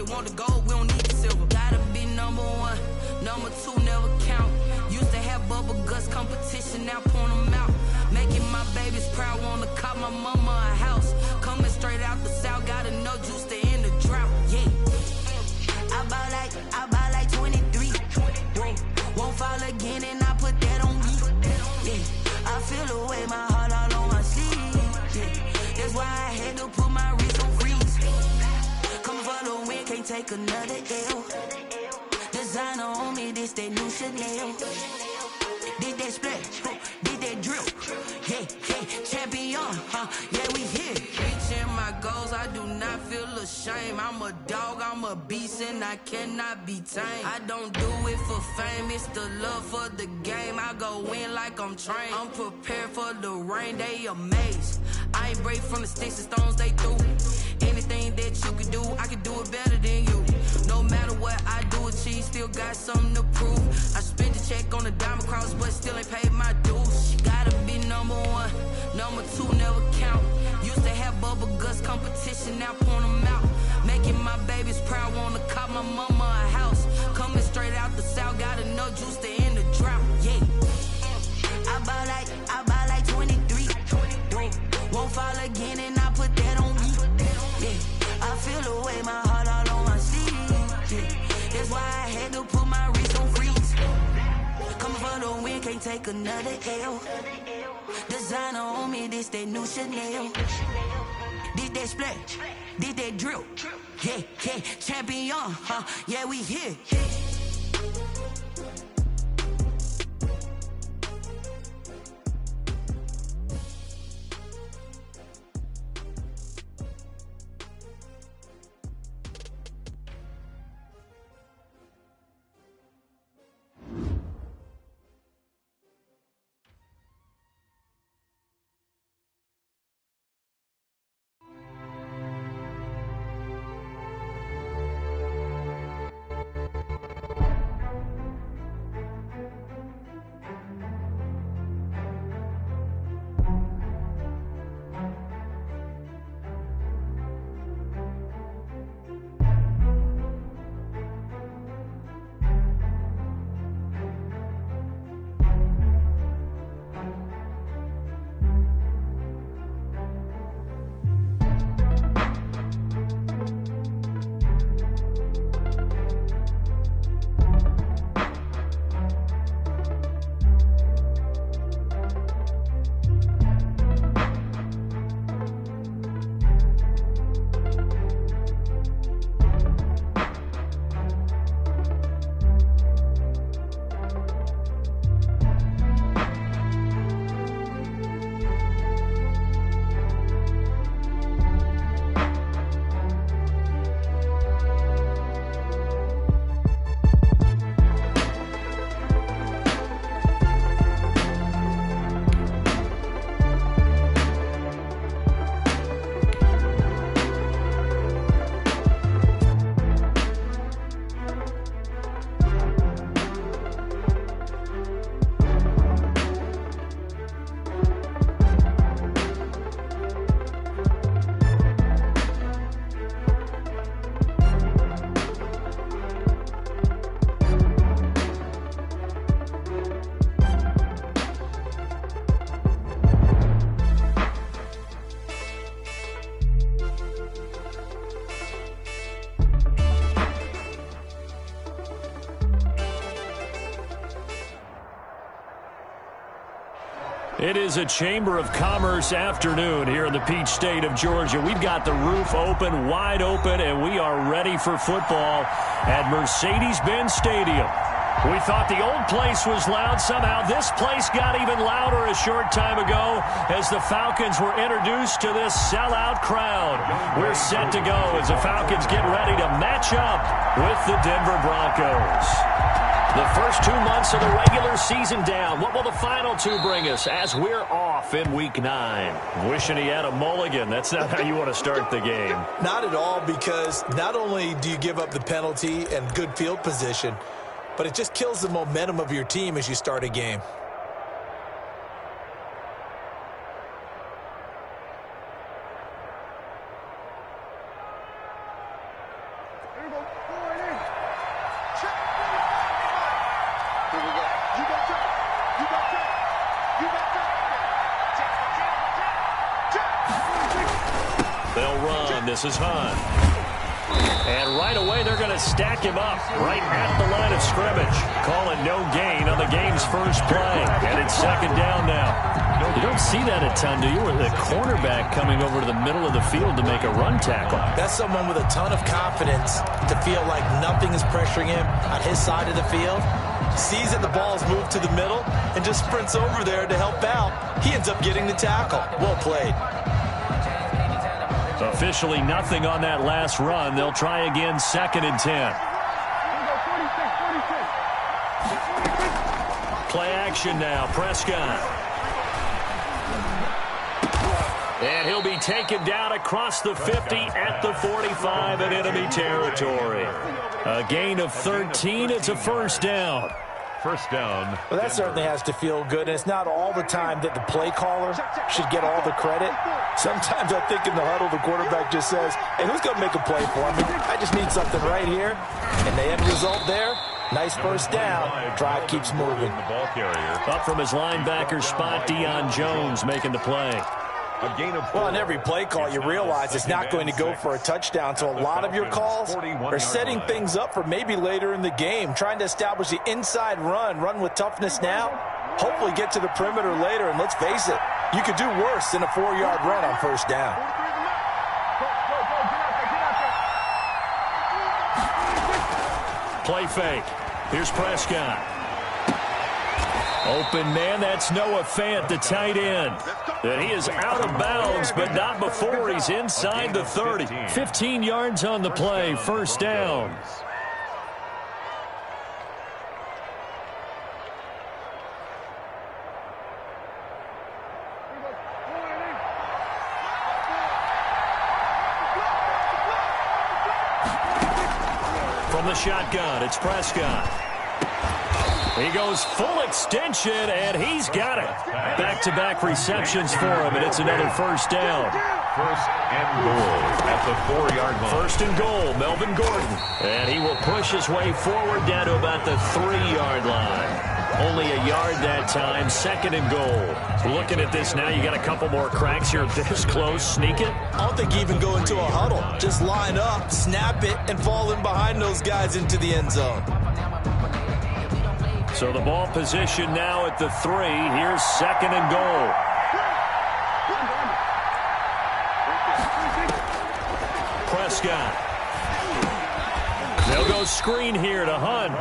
want the gold, we don't need the silver. Gotta be number one, number two never count. Used to have bubble guts competition, now point them out. Making my babies proud, wanna cop my mama a house. Coming straight out the south, gotta know juice to end the drought. Yeah, I buy like 23. Won't fall again, and I put that on me. Yeah, I feel the way, my heart all on my sleeve. Yeah, that's why I had to put my wrist on freeze. Coming for the win, can't take another L. Designer on me, this that new Chanel. Did that splash, did that drill. Yeah, champion, yeah, we here. Reaching my goals, I do not feel ashamed. I'm a dog, I'm a beast, and I cannot be tamed. I don't do it for fame, it's the love for the game. I go in like I'm trained. I'm prepared for the rain, they amazed. I ain't break from the sticks and stones they threw. Anything that you can do, I can do it better than you. No matter what I do, achieve, still got something to prove. I spent the check on the diamond cross, but still ain't paid my dues. Gotta be number one, number two never count. Used to have bubble guts competition, now point them out. Making my babies proud, wanna cop my mama a house. Coming straight out the south, gotta know juice to end the drought. Yeah, I buy like 23. Won't fall again, and I put that on me. Yeah, I feel the way, my heart all on my sleeve. Yeah, that's why I had to put my wrist on freeze. Coming for the win, can't take another L. Designer on me, this that new Chanel. Did that splash, did that drill. Yeah, champion, yeah, we here. It is a Chamber of Commerce afternoon here in the Peach State of Georgia. We've got the roof open, wide open, and we are ready for football at Mercedes-Benz Stadium. We thought the old place was loud. Somehow this place got even louder a short time ago as the Falcons were introduced to this sellout crowd. We're set to go as the Falcons get ready to match up with the Denver Broncos. The first 2 months of the regular season down. What will the final two bring us as we're off in Week 9? Wishing he had a mulligan. That's not how you want to start the game. Not at all, because not only do you give up the penalty and good field position, but it just kills the momentum of your team as you start a game. They'll run. This is Hunt. And right away, they're going to stack him up right at the line of scrimmage. Calling no gain on the game's first play. And it's second down now. You don't see that a ton, do you? With a cornerback coming over to the middle of the field to make a run tackle. That's someone with a ton of confidence to feel like nothing is pressuring him on his side of the field. Sees that the ball's moved to the middle and just sprints over there to help out. He ends up getting the tackle. Well played. Officially nothing on that last run. They'll try again, 2nd and 10. Play action now, Prescott. And he'll be taken down across the 50 at the 45 in enemy territory. A gain of 13. It's a first down. First down. Well, that certainly has to feel good, and it's not all the time that the play caller should get all the credit. Sometimes I think in the huddle, the quarterback just says, hey, who's going to make a play for me? I just need something right here. And the end result there, nice first down. Drive keeps moving. The ball carrier. Up from his linebacker spot, Deion Jones making the play. Well, on every play call, you realize it's not going to go for a touchdown, so a lot of your calls are setting things up for maybe later in the game, trying to establish the inside run with toughness now, hopefully get to the perimeter later, and let's face it, you could do worse than a 4-yard run on first down. Play fake. Here's Prescott. Open man, that's Noah Fant, the tight end. And he is out of bounds, but not before he's inside the 30. 15 yards on the play, first down. From the shotgun, it's Prescott. He goes full extension, and he's got it. Back-to-back receptions for him, and it's another first down. First and goal at the 4-yard line. First and goal, Melvin Gordon. And he will push his way forward down to about the 3-yard line. Only a yard that time, 2nd and goal. Looking at this now, you got a couple more cracks here. This close, sneak it. I don't think you even go into a huddle. Just line up, snap it, and fall in behind those guys into the end zone. So the ball position now at the 3. Here's 2nd and goal. Prescott. They'll go screen here to Hunt.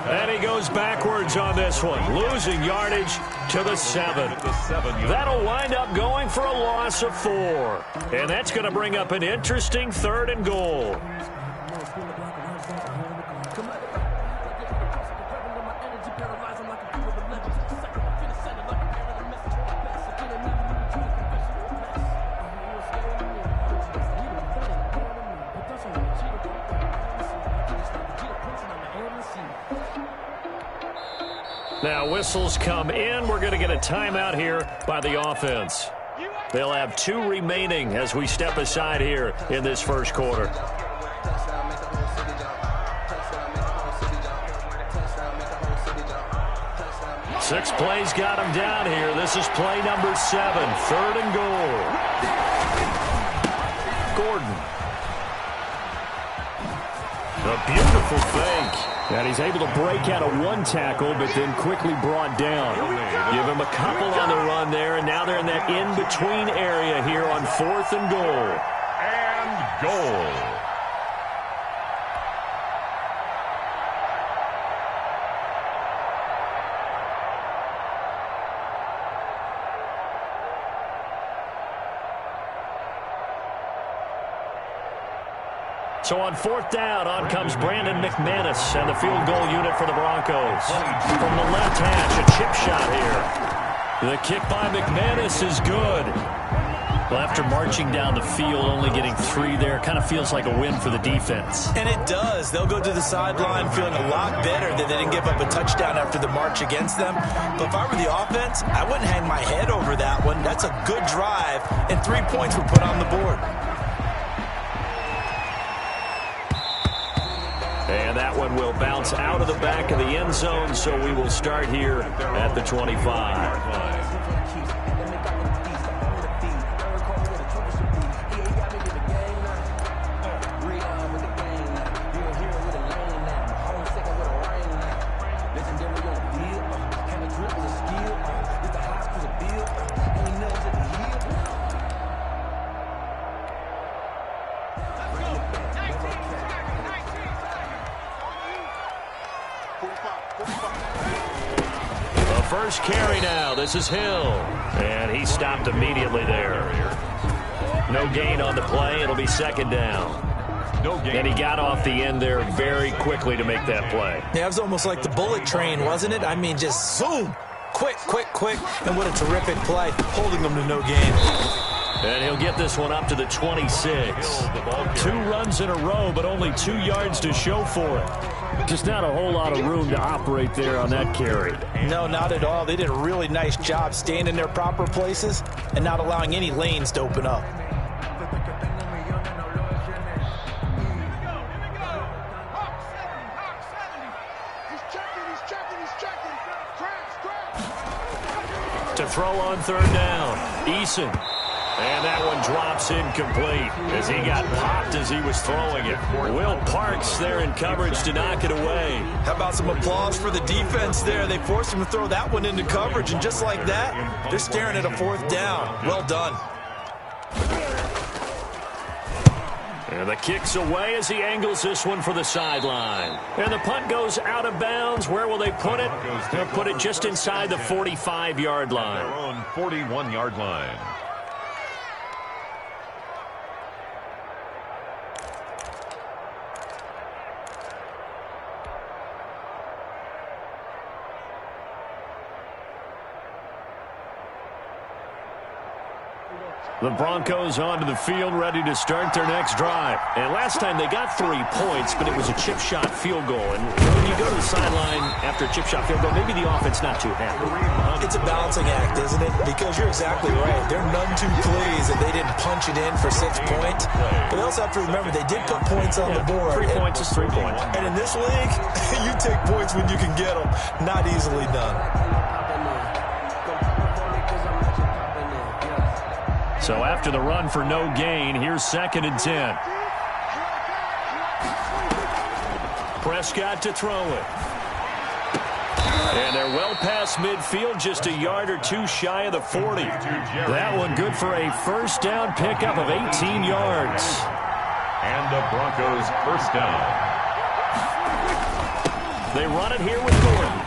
And he goes backwards on this one. Losing yardage to the 7. That'll wind up going for a loss of 4. And that's going to bring up an interesting 3rd and goal. Now whistles come in. We're going to get a timeout here by the offense. They'll have 2 remaining as we step aside here in this first quarter. Six plays got him down here. This is play number 7, 3rd and goal. Gordon. A beautiful fake. And he's able to break out of one tackle, but then quickly brought down. Give him a couple on the run there, and now they're in that in-between area here on 4th and goal. And goal. So on 4th down, on comes Brandon McManus and the field goal unit for the Broncos. From the left hash, a chip shot here. The kick by McManus is good. Well, after marching down the field, only getting 3 there, kind of feels like a win for the defense. And it does. They'll go to the sideline feeling a lot better that they didn't give up a touchdown after the march against them. But if I were the offense, I wouldn't hang my head over that one. That's a good drive, and 3 points were put on the board. And that one will bounce out of the back of the end zone, so we will start here at the 25. First carry now. This is Hill. And he stopped immediately there. No gain on the play. It'll be second down. No gain. And he got off the end there very quickly to make that play. Yeah, it was almost like the bullet train, wasn't it? I mean, just zoom. Quick, quick, quick. And what a terrific play, holding them to no gain. And he'll get this one up to the 26. 2 runs in a row, but only 2 yards to show for it. Just not a whole lot of room to operate there on that carry. No, not at all. They did a really nice job staying in their proper places and not allowing any lanes to open up. To throw on third down, Eason. And that one drops incomplete as he got popped as he was throwing it. Will Parks there in coverage to knock it away. How about some applause for the defense there? They forced him to throw that one into coverage, and just like that, they're staring at a 4th down. Well done. And the kick's away as he angles this one for the sideline. And the punt goes out of bounds. Where will they put it? They'll put it just inside the 45-yard line. Their own 41-yard line. The Broncos onto the field, ready to start their next drive. And last time they got 3 points, but it was a chip shot field goal. And when you go to the sideline after a chip shot field goal, maybe the offense not too happy. It's a balancing act, isn't it? Because you're exactly right. They're none too pleased that they didn't punch it in for 6 points. But they also have to remember they did put points on the board. 3 points is 3 points. And in this league, you take points when you can get them. Not easily done. So after the run for no gain, here's 2nd and 10. Prescott to throw it. And they're well past midfield, just a yard or 2 shy of the 40. That one good for a first down pickup of 18 yards. And the Broncos first down. They run it here with Gordon.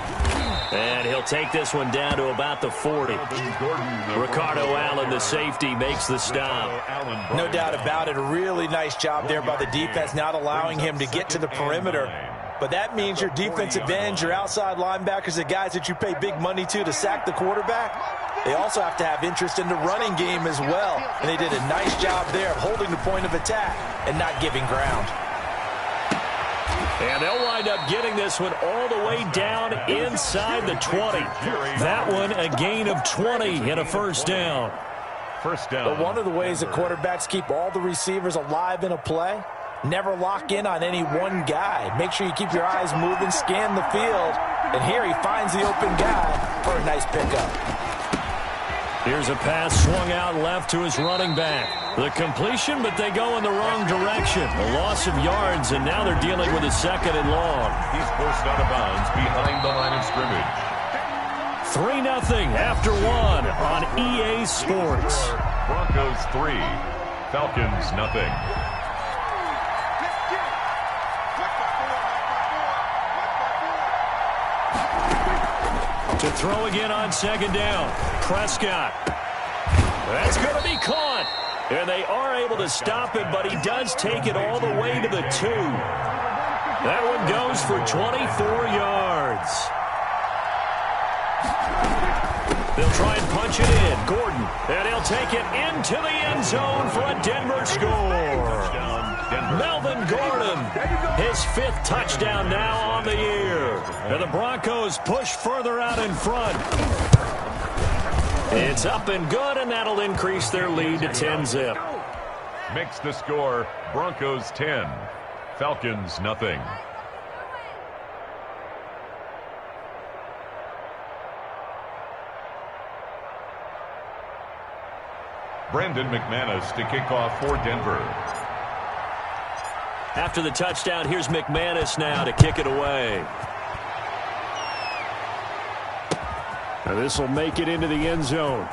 And he'll take this one down to about the 40. Ricardo Allen, the safety, makes the stop. No doubt about it. A really nice job there by the defense, not allowing him to get to the perimeter. But that means your defensive ends, your outside linebackers, the guys that you pay big money to sack the quarterback, they also have to have interest in the running game as well. And they did a nice job there of holding the point of attack and not giving ground. And they'll wind up getting this one all the way down inside the 20. That one a gain of 20 and a first down. First down. But one of the ways that quarterbacks keep all the receivers alive in a play, never lock in on any one guy. Make sure you keep your eyes moving, scan the field. And here he finds the open guy for a nice pickup. Here's a pass swung out left to his running back. The completion, but they go in the wrong direction. A loss of yards, and now they're dealing with a 2nd and long. He's forced out of bounds behind the line of scrimmage. 3-0 after 1 on EA Sports. Broncos 3, Falcons nothing. To throw again on 2nd down. Prescott. That's going to be caught. And they are able to stop it, but he does take it all the way to the 2. That one goes for 24 yards. They'll try and punch it in. Gordon. And he'll take it into the end zone for a Denver score. Melvin Gordon, his 5th touchdown now on the year. And the Broncos push further out in front. It's up and good, and that'll increase their lead to 10-zip. Makes the score Broncos 10, Falcons nothing. Brandon McManus to kick off for Denver. After the touchdown, here's McManus now to kick it away. Now this will make it into the end zone.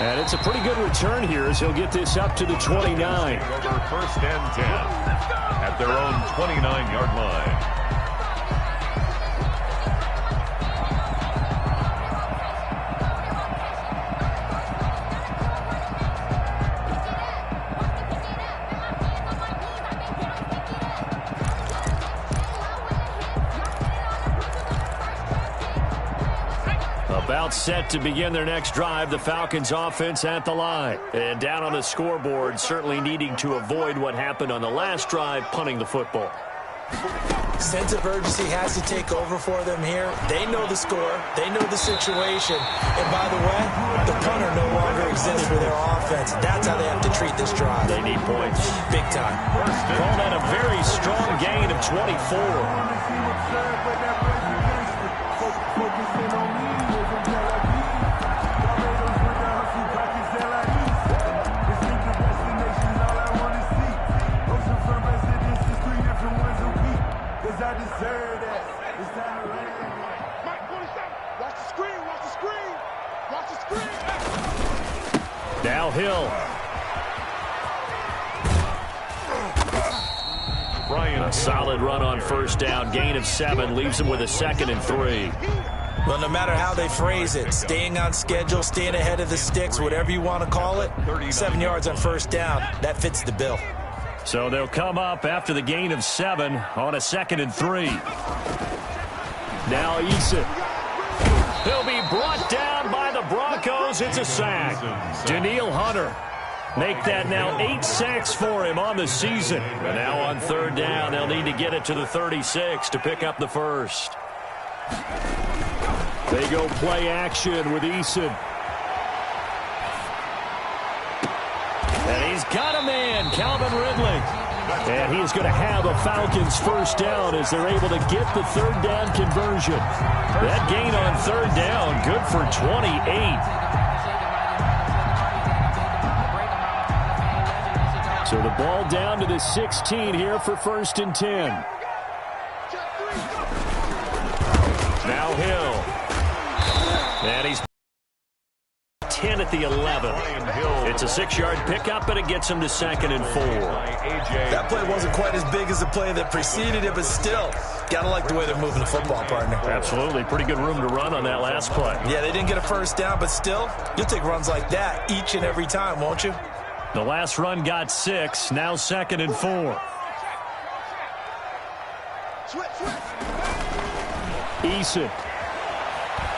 And it's a pretty good return here as he'll get this up to the 29. Over first and 10 at their own 29-yard line. About set to begin their next drive, the Falcons offense at the line. And down on the scoreboard, certainly needing to avoid what happened on the last drive, punting the football. Sense of urgency has to take over for them here. They know the score. They know the situation. And by the way, the punter no longer exists for their offense. That's how they have to treat this drive. They need points. Big time. Called out a very strong gain of 24. Now Hill. A solid run on first down. Gain of 7 leaves him with a 2nd and 3. Well, no matter how they phrase it, staying on schedule, staying ahead of the sticks, whatever you want to call it, 7 yards on first down, that fits the bill. So they'll come up after the gain of 7 on a 2nd and 3. Now Eason. He'll be brought down by the Broncos. It's a sack. Danielle Hunter. Make that now 8 sacks for him on the season. And now on third down, they'll need to get it to the 36 to pick up the first. They go play action with Eason. And he's got a man, Calvin Ridley. And he is going to have a Falcons first down as they're able to get the third down conversion. That gain on third down, good for 28. So the ball down to the 16 here for first and 10. Now Hill. And he's 10 at the 11. It's a 6-yard pickup, and it gets him to 2nd and 4. That play wasn't quite as big as the play that preceded it, but still, gotta like the way they're moving the football, partner. Absolutely. Pretty good room to run on that last play. Yeah, they didn't get a first down, but still, you'll take runs like that each and every time, won't you? The last run got 6, now 2nd and 4.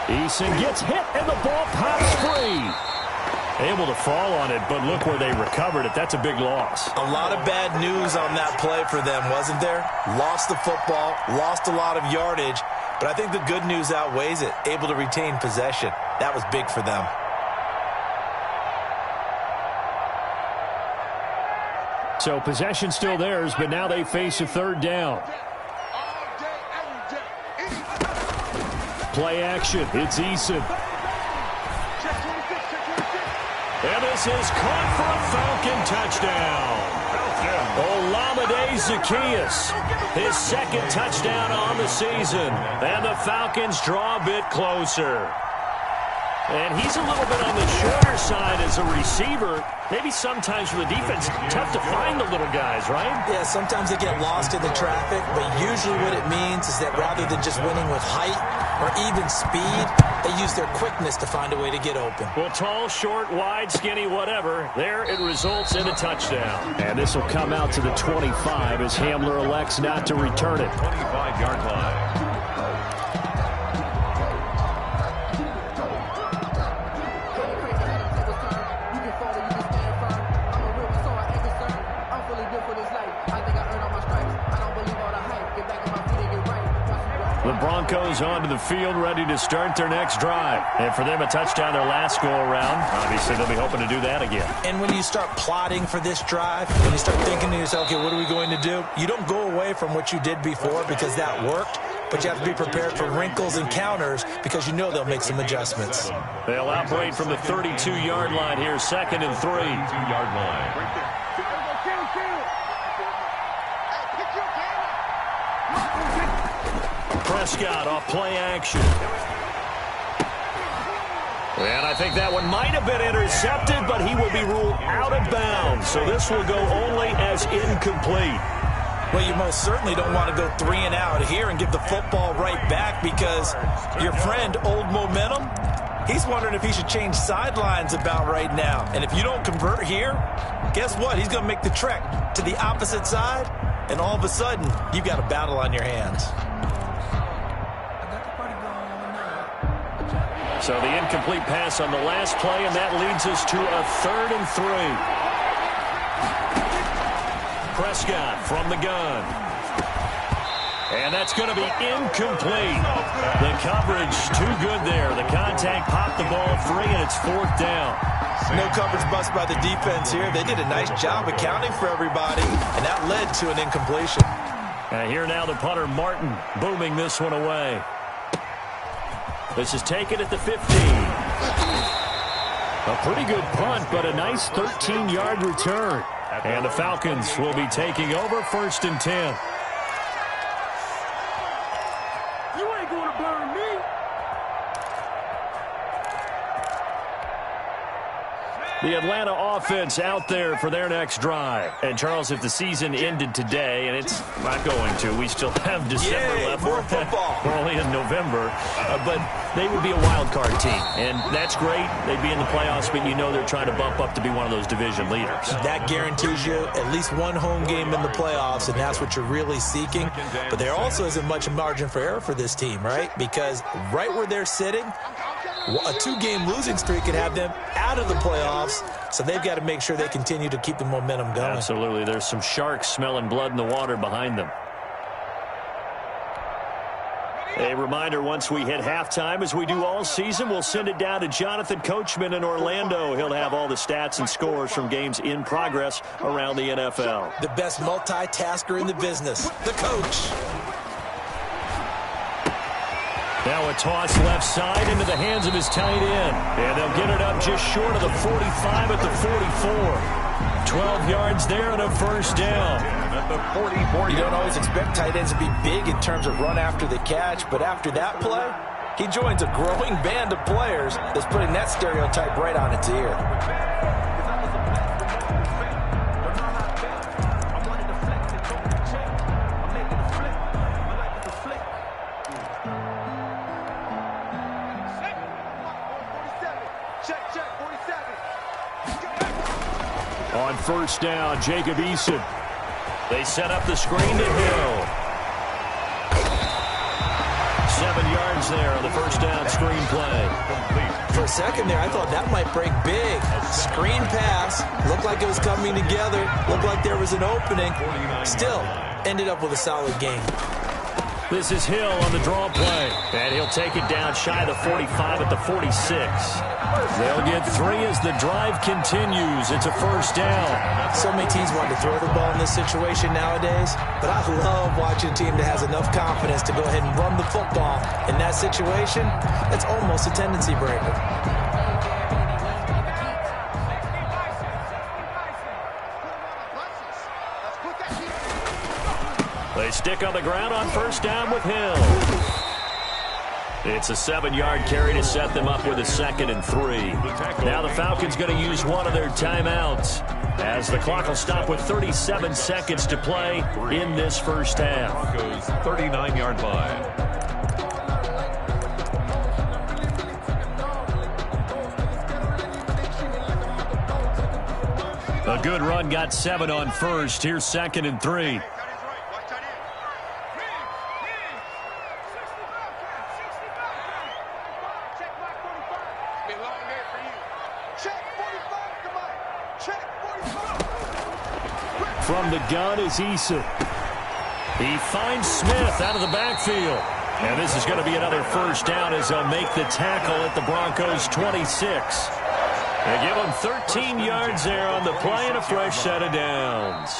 Eason gets hit, and the ball pops free. Able to fall on it, but look where they recovered it. That's a big loss. A lot of bad news on that play for them, wasn't there? Lost the football, lost a lot of yardage, but I think the good news outweighs it. Able to retain possession. That was big for them. So possession still theirs, but now they face a third down. Play action. It's Eason. And this is caught for a Falcon touchdown. Olamide Zaccheaus, his 2nd touchdown on the season. And the Falcons draw a bit closer. And he's a little bit on the shorter side as a receiver. Maybe sometimes for the defense, tough to find the little guys, right? Yeah, sometimes they get lost in the traffic, but usually what it means is that rather than just winning with height or even speed, they use their quickness to find a way to get open. Well, tall, short, wide, skinny, whatever, there it results in a touchdown. And this will come out to the 25 as Hamler elects not to return it. 25-yard line. The Broncos onto the field, ready to start their next drive. And for them, a touchdown their last go-around. Obviously, they'll be hoping to do that again. And when you start plotting for this drive, when you start thinking to yourself, okay, what are we going to do? You don't go away from what you did before because that worked. but you have to be prepared for wrinkles and counters because you know they'll make some adjustments. They'll operate from the 32-yard line here, 2nd and 3. 2-yard line. Prescott off play action. And I think that one might have been intercepted, but he will be ruled out of bounds. So this will go only as incomplete. Well, you most certainly don't want to go 3 and out here and give the football right back because your friend, Old Momentum, he's wondering if he should change sidelines about right now. And if you don't convert here, guess what? He's going to make the trek to the opposite side, and all of a sudden, you've got a battle on your hands. So the incomplete pass on the last play, and that leads us to a 3rd and 3. Prescott from the gun. And that's going to be incomplete. The coverage too good there. The contact popped the ball free, and it's 4th down. No coverage bust by the defense here. They did a nice job accounting for everybody, and that led to an incompletion. And here now the punter, Martin, booming this one away. This is taken at the 15. A pretty good punt, but a nice 13-yard return. And the Falcons will be taking over, 1st and 10. You ain't going to burn me. The Atlanta offense out there for their next drive. And, Charles, if the season ended today, and it's not going to, we still have December left. More football. We're only in November. But they would be a wild card team. And that's great. They'd be in the playoffs, but you know they're trying to bump up to be one of those division leaders. That guarantees you at least one home game in the playoffs, and that's what you're really seeking. But there also isn't much margin for error for this team, right? Because right where they're sitting, a 2-game losing streak could have them out of the playoffs, so they've got to make sure they continue to keep the momentum going. Absolutely. There's some sharks smelling blood in the water behind them. A reminder, once we hit halftime, as we do all season, we'll send it down to Jonathan Coachman in Orlando. He'll have all the stats and scores from games in progress around the NFL. The best multitasker in the business, the coach. Now a toss left side into the hands of his tight end. And they'll get it up just short of the 45 at the 44. 12 yards there and a 1st down. You don't always expect tight ends to be big in terms of run after the catch, but after that play, he joins a growing band of players that's putting that stereotype right on its ear. On 1st down, Jacob Eason. They set up the screen to Hill. 7 yards there on the 1st down screen play. For a second there, I thought that might break big. Screen pass. Looked like it was coming together. Looked like there was an opening. Still, ended up with a solid game. This is Hill on the draw play. And he'll take it down shy of the 45 at the 46. They'll get 3 as the drive continues. It's a 1st down. So many teams want to throw the ball in this situation nowadays, but I love watching a team that has enough confidence to go ahead and run the football. In that situation, it's almost a tendency breaker. They stick on the ground on 1st down with Hill. It's a 7-yard carry to set them up with a 2nd and 3. Now the Falcons going to use one of their timeouts as the clock will stop with 37 seconds to play in this 1st half. Goes 39-yard line. A good run got 7 on 1st. Here's 2nd and 3. From the gun is Eason. He finds Smith out of the backfield. And this is going to be another 1st down as they'll make the tackle at the Broncos' 26. They give them 13 yards there on the play and a fresh set of downs.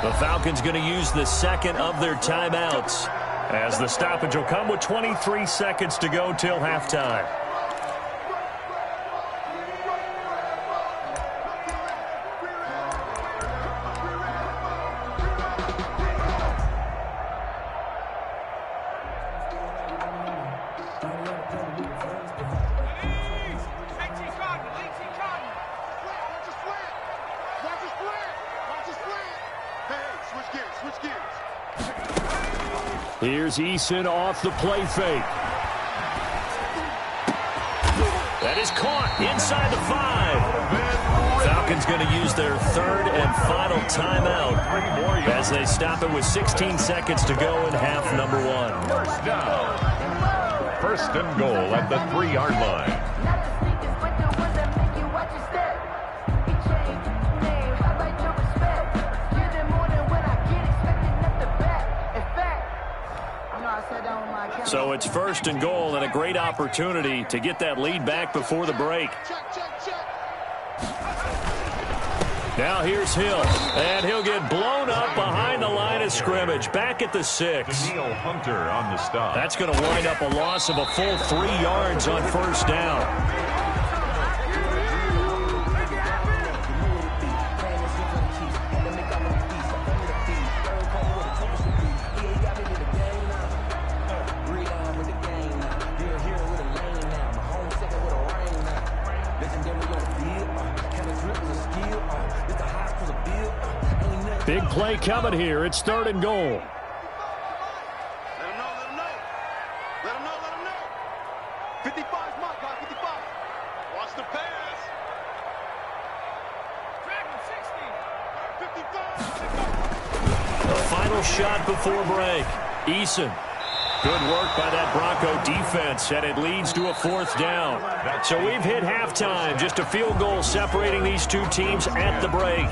The Falcons going to use the 2nd of their timeouts as the stoppage will come with 23 seconds to go till halftime. Here's Eason off the play fake. That is caught inside the 5. Falcons going to use their third and final timeout as they stop it with 16 seconds to go in half number 1. First down. First and goal at the 3-yard line. So it's first and goal and a great opportunity to get that lead back before the break. Now here's Hill, and he'll get blown up behind the line of scrimmage, back at the 6. Daniel Hunter on the stop. That's going to wind up a loss of a full 3 yards on first down. Big play coming here. It's third and goal. Let him know. Let him know. 55's my guy, 55. Watch the pass. Drag him 60. 55. The final shot before break. Eason. Good work by that Bronco defense, and it leads to a 4th down. So we've hit halftime. Just a field goal separating these two teams at the break.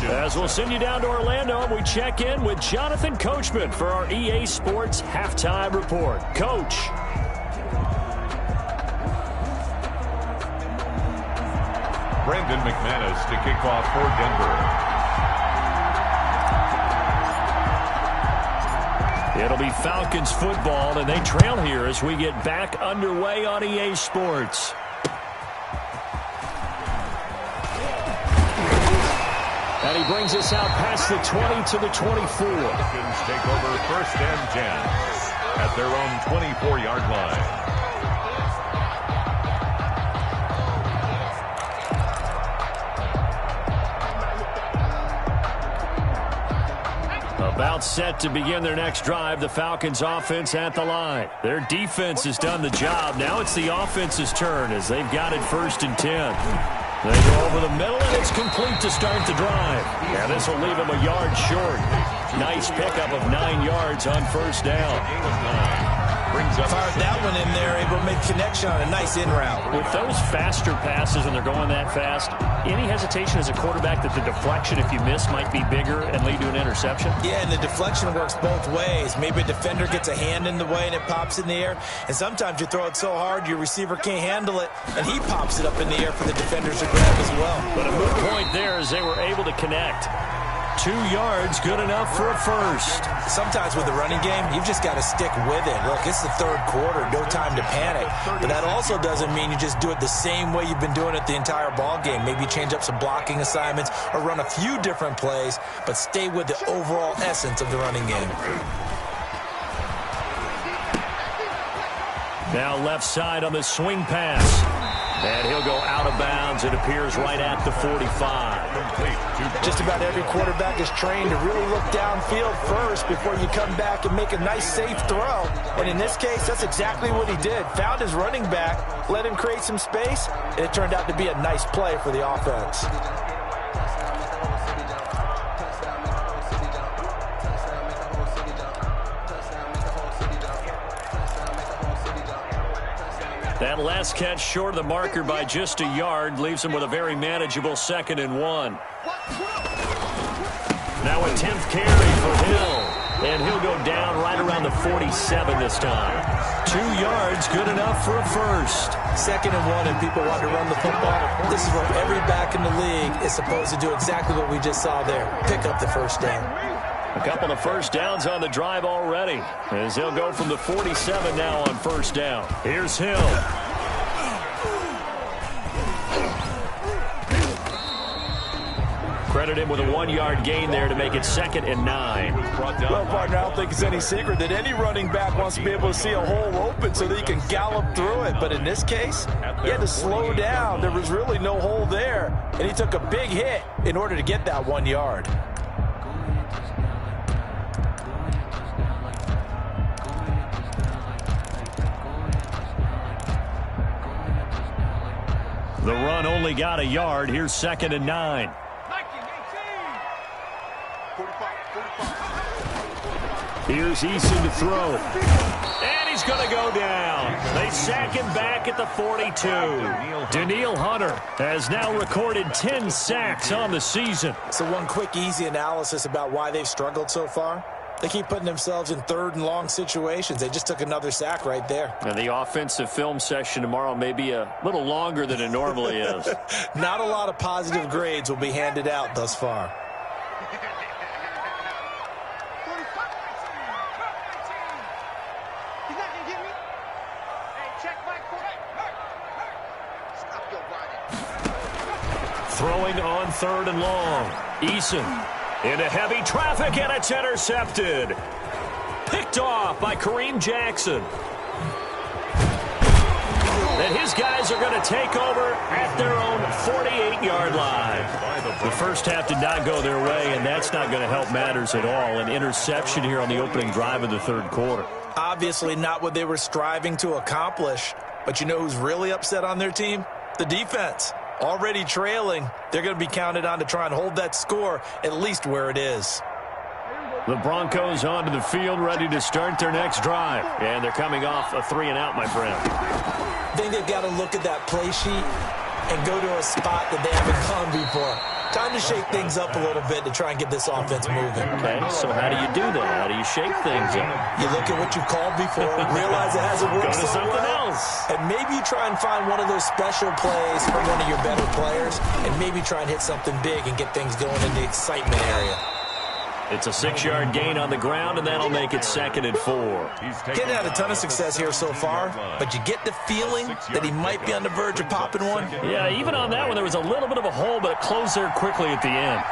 As we'll send you down to Orlando, and we check in with Jonathan Coachman for our EA Sports Halftime Report. Coach. Brendan McManus to kick off for Denver. It'll be Falcons football, and they trail here as we get back underway on EA Sports. And he brings us out past the 20 to the 24. Falcons take over first and 10 at their own 24-yard line. About set to begin their next drive, the Falcons offense at the line. Their defense has done the job. Now it's the offense's turn as they've got it first and 10. They go over the middle, and it's complete to start the drive. Yeah, this will leave them a yard short. Nice pickup of 9 yards on first down. Fired that one in there, able to make connection on a nice in route. With those faster passes and they're going that fast, any hesitation as a quarterback that the deflection, if you miss, might be bigger and lead to an interception? Yeah, and the deflection works both ways. Maybe a defender gets a hand in the way and it pops in the air, and sometimes you throw it so hard your receiver can't handle it, and he pops it up in the air for the defenders to grab as well. But a moot point there as they were able to connect. 2 yards, good enough for a first. Sometimes with the running game, you've just got to stick with it. Look, it's the third quarter, no time to panic. But that also doesn't mean you just do it the same way you've been doing it the entire ball game. Maybe change up some blocking assignments or run a few different plays, but stay with the overall essence of the running game. Now left side on the swing pass. And he'll go out of bounds. It appears right at the 45. Just about every quarterback is trained to really look downfield first before you come back and make a nice, safe throw. And in this case, that's exactly what he did. Found his running back, let him create some space, and it turned out to be a nice play for the offense. That last catch short of the marker by just a yard leaves him with a very manageable 2nd and 1. Now a 10th carry for Hill. And he'll go down right around the 47 this time. 2 yards, good enough for a first. 2nd and 1, and people want to run the football. This is where every back in the league is supposed to do exactly what we just saw there. Pick up the first down. A couple of first downs on the drive already, as he'll go from the 47 now on first down. Here's Hill. Credit him with a 1-yard gain there to make it 2nd and 9. Well, partner, I don't think it's any secret that any running back wants to be able to see a hole open so that he can gallop through it. But in this case, he had to slow down. There was really no hole there, and he took a big hit in order to get that 1 yard. The run only got a yard. Here's 2nd and 9. Here's Eason to throw. And he's going to go down. They sack him back at the 42. Danielle Hunter has now recorded 10 sacks on the season. So one quick, easy analysis about why they've struggled so far. They keep putting themselves in 3rd and long situations. They just took another sack right there. And the offensive film session tomorrow may be a little longer than it normally is. Not a lot of positive grades will be handed out thus far. Throwing on 3rd and long. Eason into heavy traffic, and it's intercepted. Picked off by Kareem Jackson. And his guys are going to take over at their own 48-yard line. The first half did not go their way, and that's not going to help matters at all. An interception here on the opening drive of the 3rd quarter. Obviously not what they were striving to accomplish. But you know who's really upset on their team? The defense. Already trailing, they're going to be counted on to try and hold that score at least where it is. The Broncos onto the field, ready to start their next drive. And they're coming off a 3-and-out, my friend. I think they've got to look at that play sheet and go to a spot that they haven't gone before. Time to shake things up a little bit to try and get this offense moving. Okay, so how do you do that? How do you shake things up? You look at what you've called before, realize it hasn't worked Go to so something well, else. and maybe you try and find one of those special plays from one of your better players, and maybe try and hit something big and get things going in the excitement area. It's a 6-yard gain on the ground, and that'll make it 2nd and 4. Getting had a ton of success here so far, but you get the feeling that he might be on the verge of popping one. Yeah, even on that one, there was a little bit of a hole, but it closed there quickly at the end.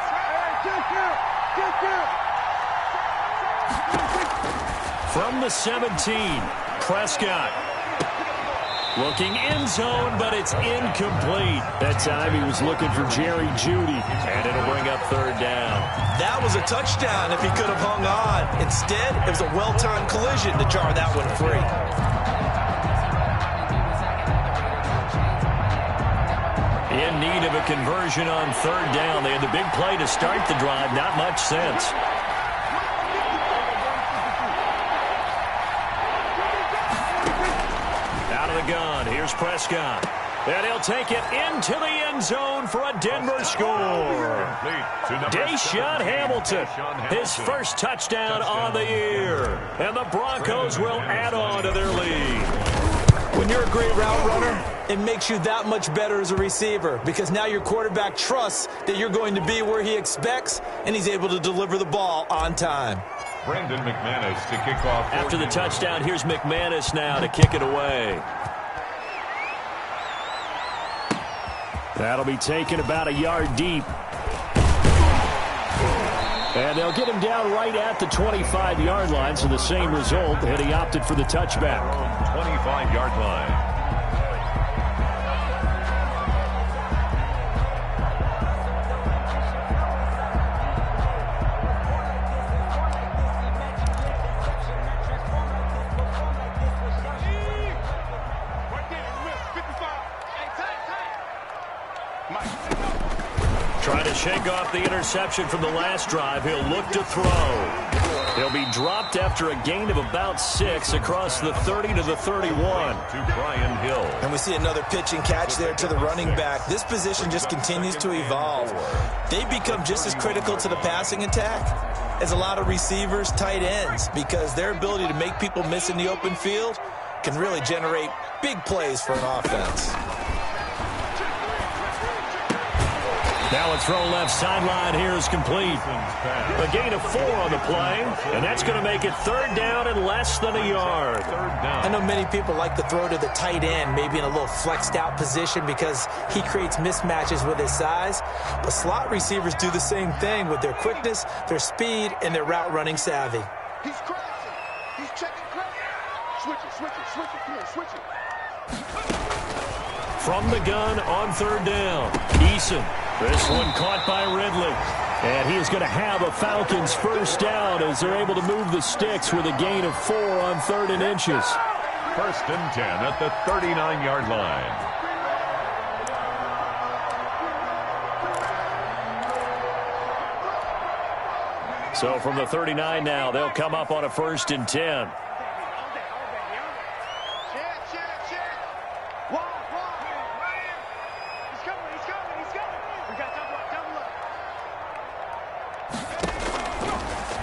From the 17, Prescott. Looking end zone, but it's incomplete. That time he was looking for Jerry Jeudy, and it'll bring up 3rd down. That was a touchdown if he could have hung on. Instead, it was a well-timed collision to jar that one free. In need of a conversion on 3rd down. They had the big play to start the drive. Not much sense. Gun. Here's Prescott. And he'll take it into the end zone for a Denver score. Deshaun Hamilton, his first touchdown on the year. And the Broncos will add on to their lead. When you're a great route runner, it makes you that much better as a receiver because now your quarterback trusts that you're going to be where he expects, and he's able to deliver the ball on time. Brendan McManus to kick off. After the touchdown, here's McManus now to kick it away. That'll be taken about a yard deep. And they'll get him down right at the 25-yard line, so the same result, and he opted for the touchback. 25-yard line. Trying to shake off the interception from the last drive. He'll look to throw. He'll be dropped after a gain of about 6 across the 30 to the 31. To Brian Hill. And we see another pitch and catch there to the running back. This position just continues to evolve. They become just as critical to the passing attack as a lot of receivers, tight ends, because their ability to make people miss in the open field can really generate big plays for an offense. Now a throw left sideline here is complete. A gain of 4 on the play, and that's going to make it 3rd down and less than a yard. I know many people like to throw to the tight end, maybe in a little flexed out position because he creates mismatches with his size. But slot receivers do the same thing with their quickness, their speed, and their route running savvy. He's crazy. He's checking crazy. Switch it. Come on, switch it. From the gun on 3rd down, Eason. This one caught by Ridley. And he is going to have a Falcons 1st down as they're able to move the sticks with a gain of 4 on 3rd and inches. 1st and 10 at the 39-yard line. So from the 39 now, they'll come up on a 1st and 10.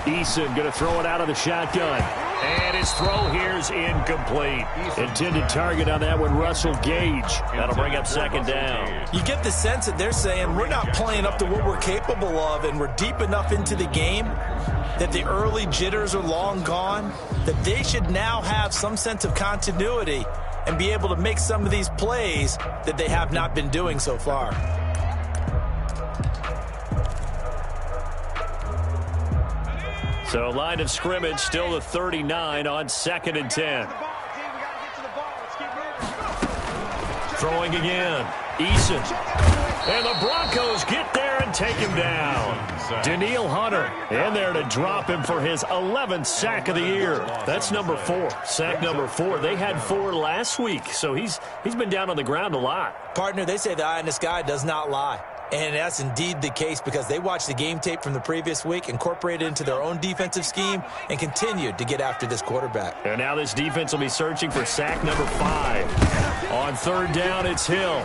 Eason going to throw it out of the shotgun. And his throw here is incomplete. Intended target on that one, Russell Gage. That'll bring up 2nd down. You get the sense that they're saying we're not playing up to what we're capable of, and we're deep enough into the game that the early jitters are long gone, that they should now have some sense of continuity and be able to make some of these plays that they have not been doing so far. So line of scrimmage still the 39 on 2nd and 10. Throwing again. Eason. And the Broncos get there and take him down. Danielle Hunter in there to drop him for his 11th sack of the year. That's number 4. Sack number 4. They had 4 last week, so he's been down on the ground a lot. Partner, they say the eye in the sky does not lie. And that's indeed the case because they watched the game tape from the previous week, incorporated it into their own defensive scheme, and continued to get after this quarterback. And now this defense will be searching for sack number 5. On 3rd down, it's Hill.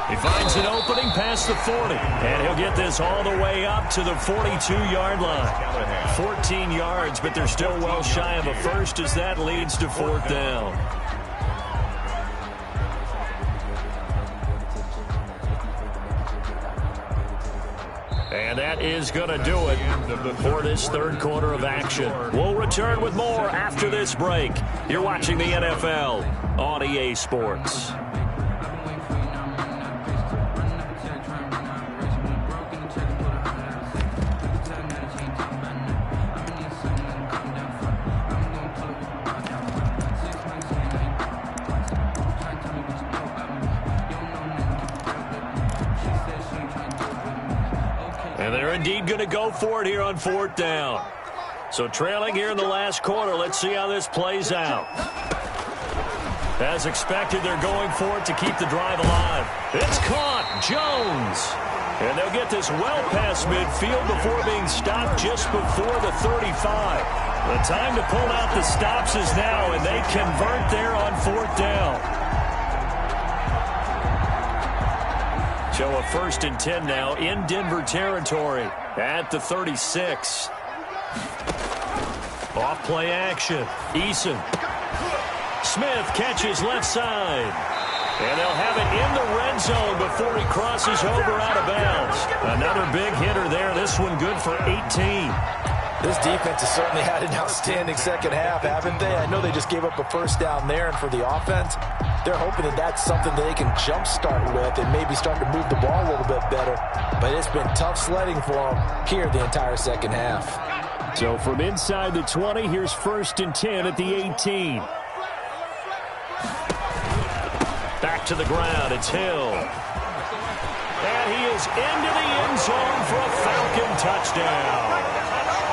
He finds an opening past the 40, and he'll get this all the way up to the 42-yard line. 14 yards, but they're still well shy of a first as that leads to 4th down. And that is going to do it for this 3rd quarter of action. We'll return with more after this break. You're watching the NFL on EA Sports. And they're indeed going to go for it here on 4th down. So trailing here in the last quarter, let's see how this plays out. As expected, they're going for it to keep the drive alive. It's caught. Jones. And they'll get this well past midfield before being stopped just before the 35. The time to pull out the stops is now, and they convert there on 4th down. So a 1st and 10 now in Denver territory at the 36. Off play action. Eason. Smith catches left side. And they'll have it in the red zone before he crosses over out of bounds. Another big hitter there. This one good for 18. This defense has certainly had an outstanding second half, haven't they? I know they just gave up a 1st down there, and for the offense, they're hoping that that's something that they can jumpstart with and maybe start to move the ball a little bit better. But it's been tough sledding for them here the entire second half. So from inside the 20, here's 1st and 10 at the 18. Back to the ground, it's Hill. And he is into the end zone for a Falcon touchdown.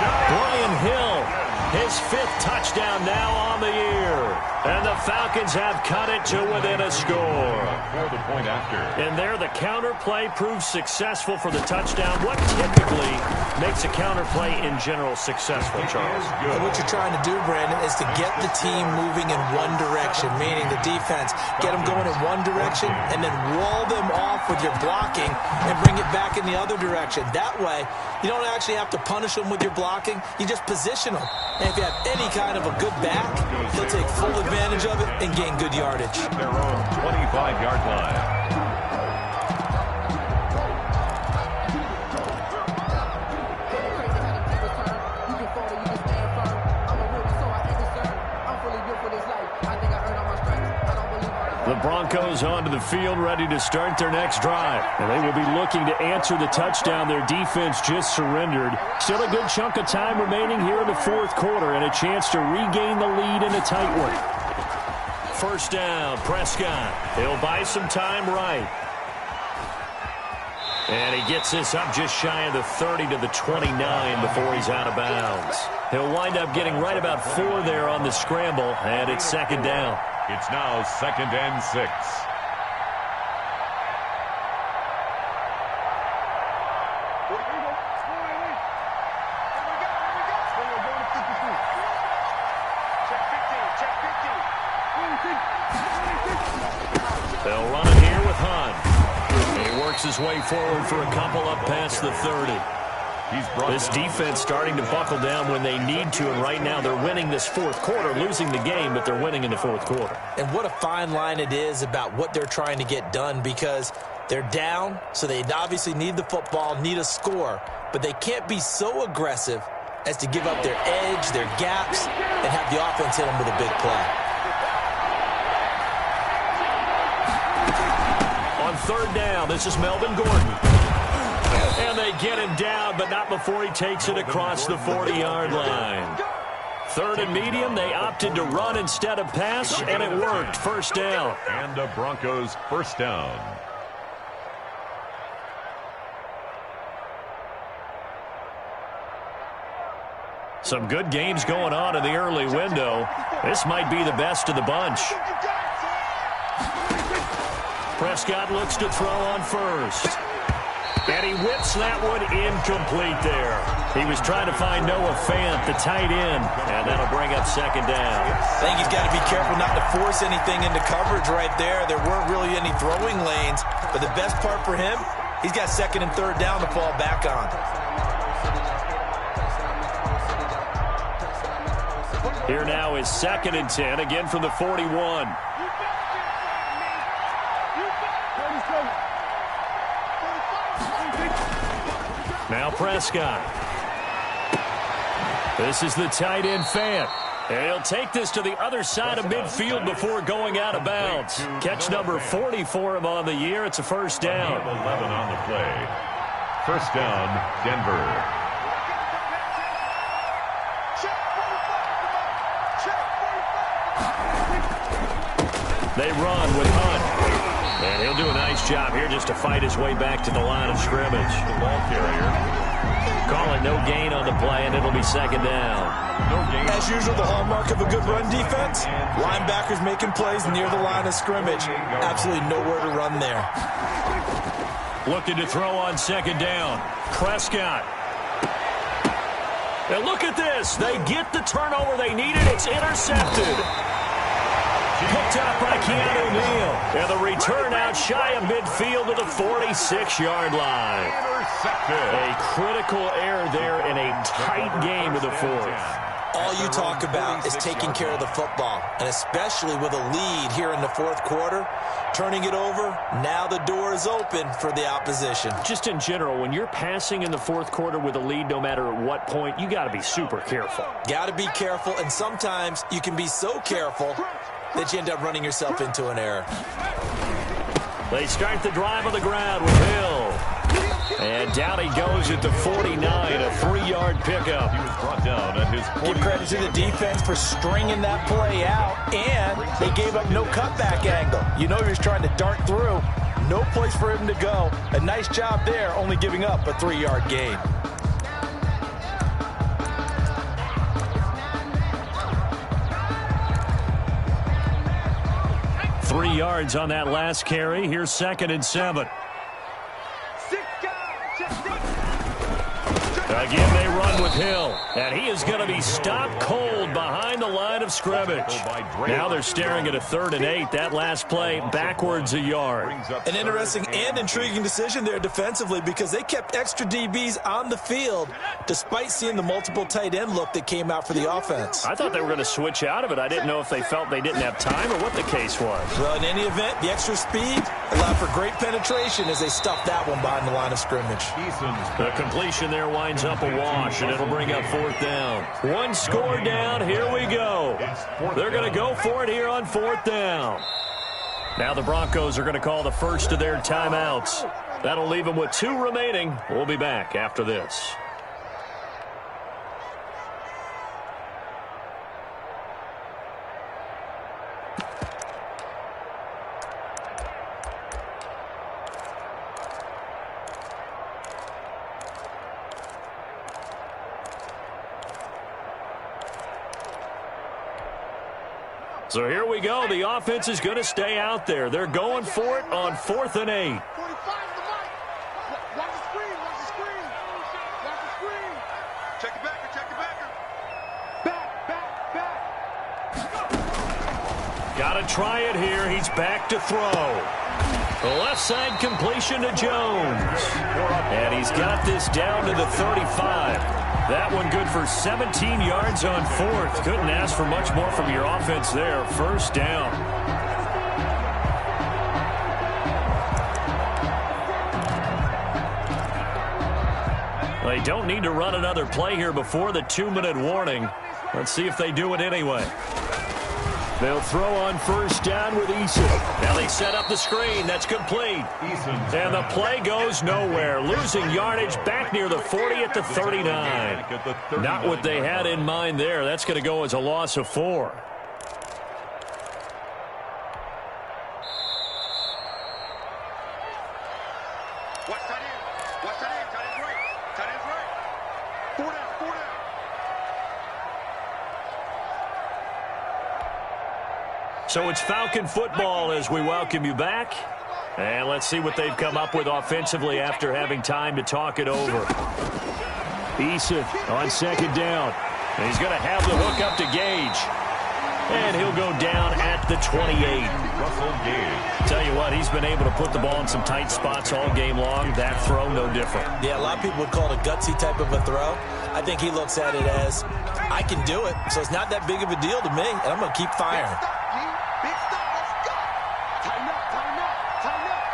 Brian Hill, his 5th touchdown now on the year. And the Falcons have cut it to within a score. For the point after. And there the counter play proves successful for the touchdown. What typically makes a counter play in general successful, Charles? What you're trying to do, Brandon, is to get the team moving in one direction, meaning the defense, get them going in one direction and then wall them off with your blocking and bring it back in the other direction. That way, you don't actually have to punish them with your blocking. You just position them. And if you have any kind of a good back, he'll take full advantage of it and gain good yardage. Their own 25-yard line. The Broncos onto the field, ready to start their next drive. And they will be looking to answer the touchdown their defense just surrendered. Still a good chunk of time remaining here in the fourth quarter and a chance to regain the lead in a tight one. First down, Prescott. He'll buy some time right. And he gets this up just shy of the 30 to the 29 before he's out of bounds. He'll wind up getting right about 4 there on the scramble, and it's second down. It's now 2nd and 6. They'll run it here with Hunt. He works his way forward for a couple up past the 30. This defense starting to buckle down when they need to, and right now they're winning this fourth quarter, losing the game, but they're winning in the fourth quarter. And what a fine line it is about what they're trying to get done, because they're down, so they obviously need the football, need a score, but they can't be so aggressive as to give up their edge, their gaps, and have the offense hit them with a big play. On third down, this is Melvin Gordon. And they get him down, but not before he takes it across the 40-yard line. Third and medium, they opted to run instead of pass, and it worked. First down. And the Broncos first down. Some good games going on in the early window. This might be the best of the bunch. Prescott looks to throw on first. And he whips that one incomplete there. He was trying to find Noah Fant, the tight end, and that'll bring up second down. I think he's got to be careful not to force anything into coverage right there. There weren't really any throwing lanes, but the best part for him, he's got second and third down to fall back on. Here now is 2nd and 10, again from the 41. Now Prescott. This is the tight end Fant. And he'll take this to the other side of midfield before going out of bounds. Catch number 40 for him on the year. It's a first down. 11 on the play. First down, Denver. They run with Hunt. And he'll do a nice job here just to fight his way back to the line of scrimmage. The ball carrier. Call it no gain on the play, and it'll be second down. No gain. As usual, the hallmark of a good run defense, linebackers making plays near the line of scrimmage. Absolutely nowhere to run there. Looking to throw on second down. Prescott. And look at this. They get the turnover they needed. It's intercepted. Picked up by Keanu Neal. And the return out shy of midfield to the 46-yard line. Intercepted. A critical error there in a tight game of the fourth. All you talk about is taking care of the football, and especially with a lead here in the fourth quarter, turning it over, now the door is open for the opposition. Just in general, when you're passing in the fourth quarter with a lead, no matter at what point, you got to be super careful. Got to be careful, and sometimes you can be so careful that you end up running yourself into an error. They start the drive on the ground with Hill. And down he goes at the 49, a 3-yard pickup. He was brought down at his 40. Give credit to the defense for stringing that play out, and they gave up no cutback angle. You know he was trying to dart through. No place for him to go. A nice job there, only giving up a 3-yard gain. Three yards on that last carry. Here's 2nd and 7. Again, they run with Hill. And he is going to be stopped cold behind the line of scrimmage. Now they're staring at a 3rd and 8. That last play backwards a yard. An interesting and intriguing decision there defensively, because they kept extra DBs on the field despite seeing the multiple tight end look that came out for the offense. I thought they were going to switch out of it. I didn't know if they felt they didn't have time or what the case was. Well, in any event, the extra speed allowed for great penetration as they stuffed that one behind the line of scrimmage. The completion there winds up a wash, and it'll bring up 4th down. One score down. Here we go. They're going to go for it here on 4th down. Now the Broncos are going to call the first of their timeouts. That'll leave them with 2 remaining. We'll be back after this. So here we go. The offense is going to stay out there. They're going for it on 4th and 8. 45 to the mic. Watch the screen. Watch the screen. Watch the screen. Check it backer. Check it backer. Back. Got to try it here. He's back to throw. The left side completion to Jones. And he's got this down to the 35. That one good for 17 yards on 4th. Couldn't ask for much more from your offense there. First down. They don't need to run another play here before the 2-minute warning. Let's see if they do it anyway. They'll throw on first down with Eason. Now they set up the screen. That's complete. And the play goes nowhere. Losing yardage back near the 40 at the 39. Not what they had in mind there. That's going to go as a loss of 4. Watch tight end. Watch tight end. Tight end's right. Tight end's right. 4 down. 4 down. So it's Falcon football as we welcome you back. And let's see what they've come up with offensively after having time to talk it over. Eason on 2nd down. And he's going to have the hook up to Gage. And he'll go down at the 28. Russell Gage. Tell you what, he's been able to put the ball in some tight spots all game long. That throw, no different. Yeah, a lot of people would call it a gutsy type of a throw. I think he looks at it as, I can do it, so it's not that big of a deal to me, and I'm going to keep firing. Big stop. Let's go. Tighten up. Tighten up. Tighten up.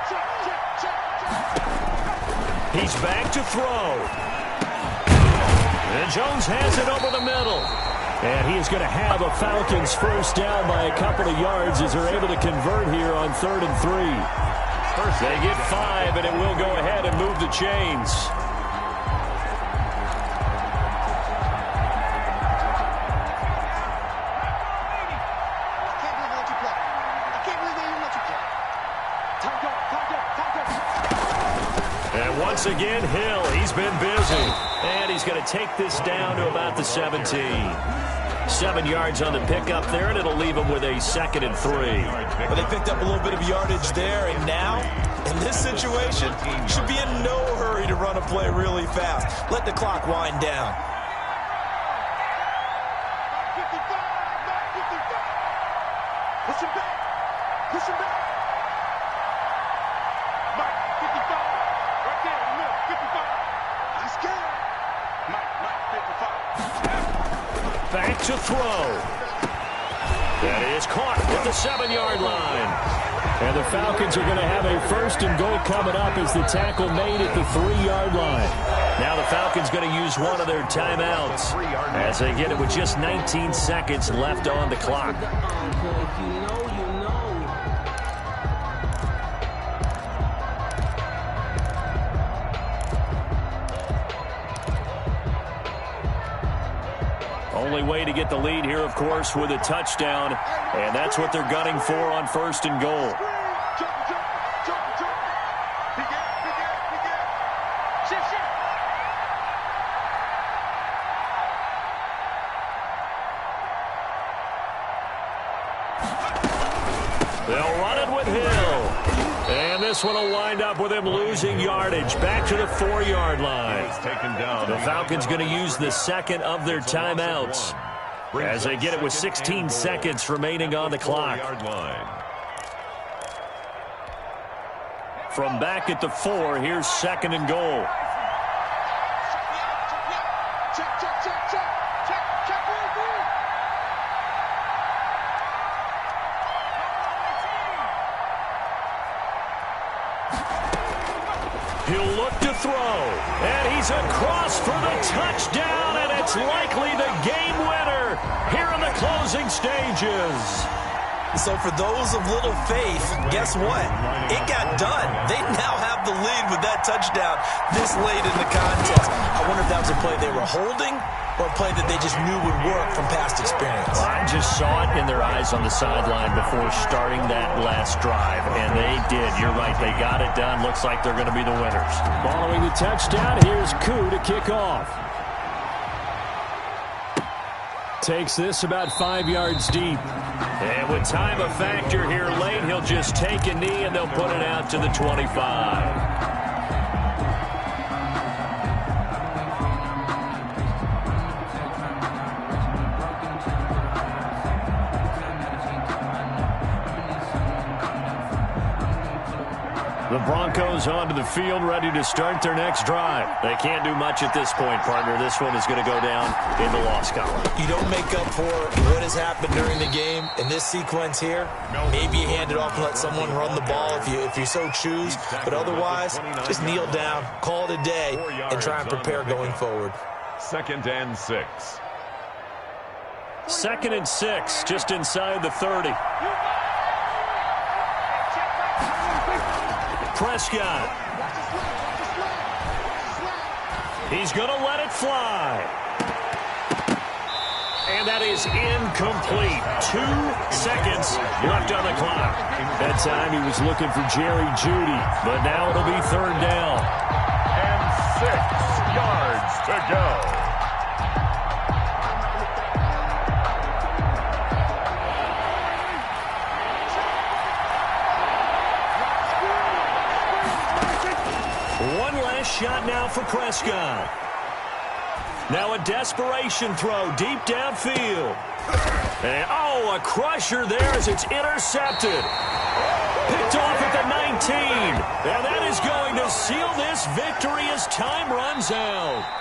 Check, check, check, check. He's back to throw. And Jones has it over the middle. And he is going to have a Falcons first down by a couple of yards as they're able to convert here on 3rd and 3. They get 5, and it will go ahead and move the chains. And once again, Hill, he's been busy. And he's going to take this down to about the 17. 7 yards on the pickup there, and it'll leave him with a 2nd and 3. But they picked up a little bit of yardage there, and now, in this situation, should be in no hurry to run a play really fast. Let the clock wind down. 55. 55. Push him back. Push him back. Mike, 55. Right there, in the middle, 55. He's scared. Mike, 55. Back to throw. That is caught at the 7-yard line. And the Falcons are going to have a 1st and goal coming up as the tackle made at the 3-yard line. Now the Falcons going to use one of their timeouts as they get it with just 19 seconds left on the clock. Only way to get the lead here, of course, with a touchdown. And that's what they're gunning for on 1st and goal. They'll run it with Hill. And this one will wind up with him losing yardage back to the 4-yard line. The Falcons going to use the 2nd of their timeouts as they get it with 16 seconds remaining on the clock. From back at the 4, here's 2nd and goal. He'll look to throw, and he's across for the touchdown, and it's likely the game winner here in the closing stages. So for those of little faith, guess what? It got done. They now have the lead with that touchdown this late in the contest. I wonder if that was a play they were holding or a play that they just knew would work from past experience. Well, I just saw it in their eyes on the sideline before starting that last drive, and they did. You're right. They got it done. Looks like they're going to be the winners. Following the touchdown, here's Koo to kick off. Takes this about 5 yards deep. And with time a factor here late, he'll just take a knee and they'll put it out to the 25. The Broncos onto the field, ready to start their next drive. They can't do much at this point, partner. This one is going to go down in the loss column. You don't make up for what has happened during the game in this sequence here. Maybe you hand it off and let someone run the ball if you so choose. But otherwise, just kneel down, call it a day, and try and prepare going forward. 2nd and 6. 2nd and 6, just inside the 30. Prescott. He's going to let it fly. And that is incomplete. 2 seconds left on the clock. That time he was looking for Jerry Jeudy, but now it'll be 3rd down. And 6 yards to go. Shot now for Prescott. Now a desperation throw deep downfield. And, a crusher there as it's intercepted. Picked off at the 19. And that is going to seal this victory as time runs out.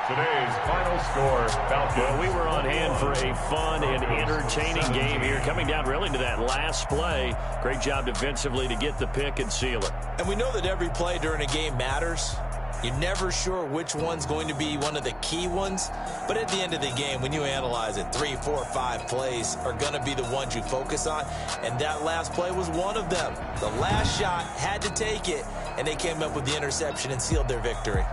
Today's final score, Falcons. Well, we were on hand for a fun and entertaining game here, coming down really to that last play. Great job defensively to get the pick and seal it. And we know that every play during a game matters. You're never sure which one's going to be one of the key ones. But at the end of the game, when you analyze it, 3, 4, 5 plays are going to be the ones you focus on. And that last play was one of them. The last shot had to take it, and they came up with the interception and sealed their victory.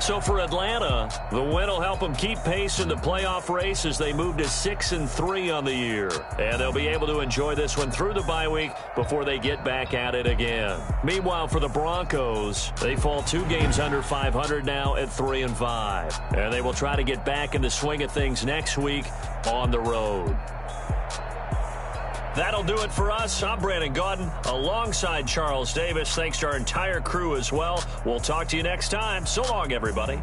So for Atlanta, the win will help them keep pace in the playoff race as they move to 6-3 on the year. And they'll be able to enjoy this one through the bye week before they get back at it again. Meanwhile, for the Broncos, they fall 2 games under 500 now at 3-5. And they will try to get back in the swing of things next week on the road. That'll do it for us. I'm Brandon Gaudin alongside Charles Davis. Thanks to our entire crew as well. We'll talk to you next time. So long, everybody.